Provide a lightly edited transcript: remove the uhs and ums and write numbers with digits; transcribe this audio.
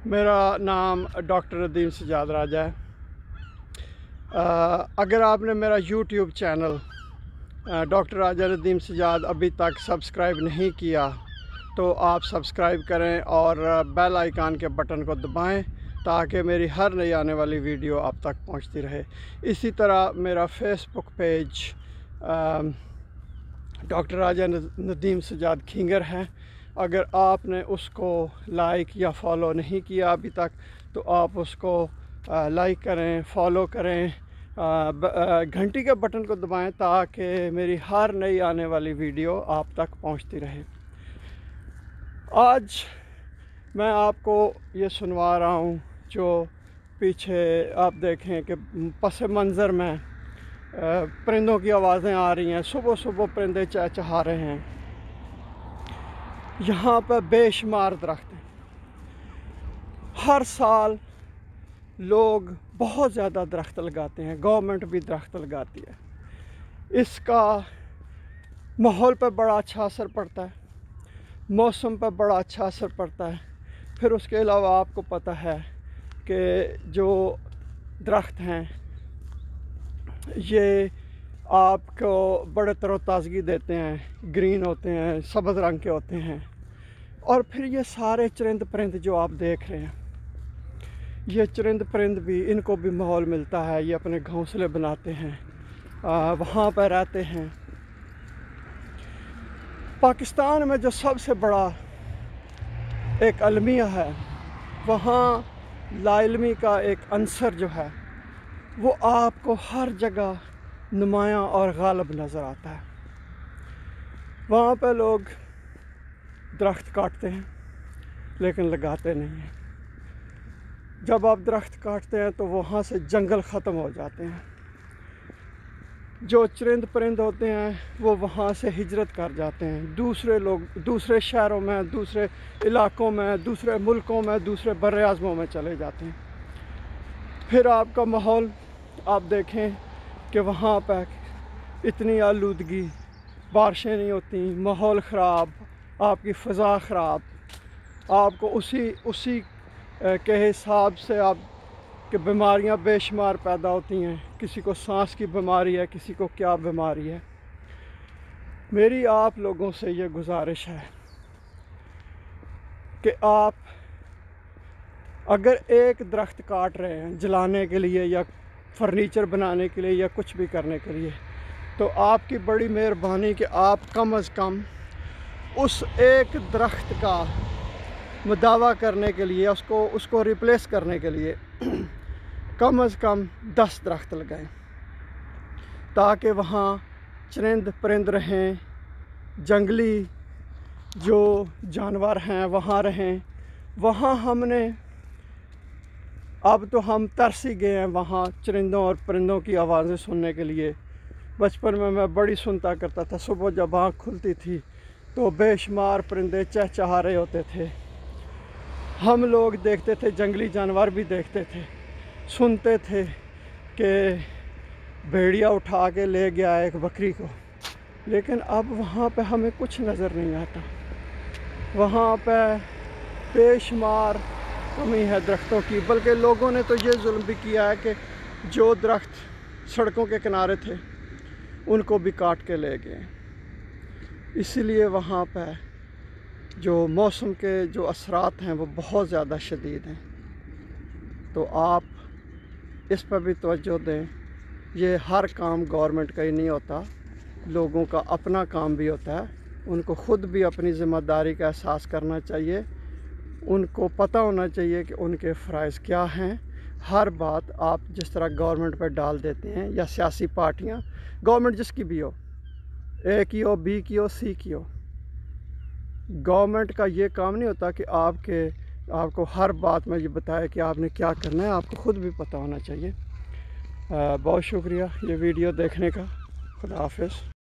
मेरा नाम डॉक्टर नदीम सजाद राजा है। अगर आपने मेरा यूट्यूब चैनल डॉक्टर राजा नदीम सजाद अभी तक सब्सक्राइब नहीं किया तो आप सब्सक्राइब करें और बेल आइकन के बटन को दबाएं ताकि मेरी हर नई आने वाली वीडियो आप तक पहुंचती रहे। इसी तरह मेरा फेसबुक पेज डॉक्टर राजा नदीम सजाद खिंगर है। अगर आपने उसको लाइक या फॉलो नहीं किया अभी तक तो आप उसको लाइक करें, फॉलो करें, घंटी के बटन को दबाएं ताकि मेरी हर नई आने वाली वीडियो आप तक पहुंचती रहे। आज मैं आपको ये सुनवा रहा हूँ जो पीछे आप देखें कि पस मंज़र में परिंदों की आवाज़ें आ रही हैं। सुबह सुबह परिंदे चहचहा रहे हैं। यहाँ पर बेशुमार दरख्त हैं। हर साल लोग बहुत ज़्यादा दरख्त लगाते हैं, गवर्नमेंट भी दरख्त लगाती है। इसका माहौल पर बड़ा अच्छा असर पड़ता है, मौसम पर बड़ा अच्छा असर पड़ता है। फिर उसके अलावा आपको पता है कि जो दरख्त हैं ये आपको बड़े तरोताज़गी देते हैं, ग्रीन होते हैं, सब्ज़ रंग के होते हैं। और फिर ये सारे चरिंद परिंद जो आप देख रहे हैं, ये चरिंद परिंद भी, इनको भी माहौल मिलता है। ये अपने घोंसले बनाते हैं, वहाँ पर रहते हैं। पाकिस्तान में जो सबसे बड़ा एक अलमिया है, वहाँ लाइलमी का एक अंसर जो है वो आपको हर जगह नुमायाँ और गालिब नज़र आता है। वहाँ पर लोग दरख्त काटते हैं लेकिन लगाते नहीं हैं। जब आप दरख्त काटते हैं तो वहाँ से जंगल ख़त्म हो जाते हैं। जो चरिंद परिंद होते हैं वो वहाँ से हिजरत कर जाते हैं। दूसरे लोग दूसरे शहरों में, दूसरे इलाकों में, दूसरे मुल्कों में, दूसरे बर्र-ए-आज़मों में चले जाते हैं। फिर आपका माहौल आप देखें कि वहाँ पर इतनी आलूदगी, बारिशें नहीं होती, माहौल ख़राब, आपकी फ़ज़ा ख़राब। आपको उसी के हिसाब से आप कि बीमारियाँ बेशुमार पैदा होती हैं। किसी को सांस की बीमारी है, किसी को क्या बीमारी है। मेरी आप लोगों से ये गुजारिश है कि आप अगर एक दरख्त काट रहे हैं जलाने के लिए या फर्नीचर बनाने के लिए या कुछ भी करने के लिए, तो आपकी बड़ी मेहरबानी कि आप कम अज़ कम उस एक दरख्त का मुदावा करने के लिए, उसको रिप्लेस करने के लिए कम अज़ कम 10 दरख्त लगाएं ताकि वहाँ चरिंद परिंद रहें, जंगली जो जानवर हैं वहाँ रहें। वहाँ हमने अब तो हम तरस ही गए हैं वहाँ चरिंदों और परिंदों की आवाज़ें सुनने के लिए। बचपन में मैं बड़ी सुनता करता था। सुबह जब आँख खुलती थी तो बेशुमार परिंदे चहचहा रहे होते थे। हम लोग देखते थे, जंगली जानवर भी देखते थे, सुनते थे कि भेड़िया उठा के ले गया एक बकरी को। लेकिन अब वहाँ पे हमें कुछ नज़र नहीं आता। वहाँ पे बेशुमार कमी है दरख्तों की। बल्कि लोगों ने तो ये जुल्म भी किया है कि जो दरख्त सड़कों के किनारे थे उनको भी काट के ले गए। इसीलिए वहाँ पर जो मौसम के जो असरात हैं वो बहुत ज़्यादा शदीद हैं। तो आप इस पर भी तवज्जो दें। ये हर काम गवर्नमेंट का ही नहीं होता, लोगों का अपना काम भी होता है। उनको ख़ुद भी अपनी ज़िम्मेदारी का एहसास करना चाहिए। उनको पता होना चाहिए कि उनके फ़राइज़ क्या हैं। हर बात आप जिस तरह गवर्नमेंट पर डाल देते हैं या सियासी पार्टियां, गवर्नमेंट जिसकी भी हो, ए की हो, बी की हो, सी की हो, गवर्नमेंट का ये काम नहीं होता कि आपको हर बात में ये बताए कि आपने क्या करना है। आपको ख़ुद भी पता होना चाहिए। बहुत शुक्रिया ये वीडियो देखने का। खुदा हाफ़िज़।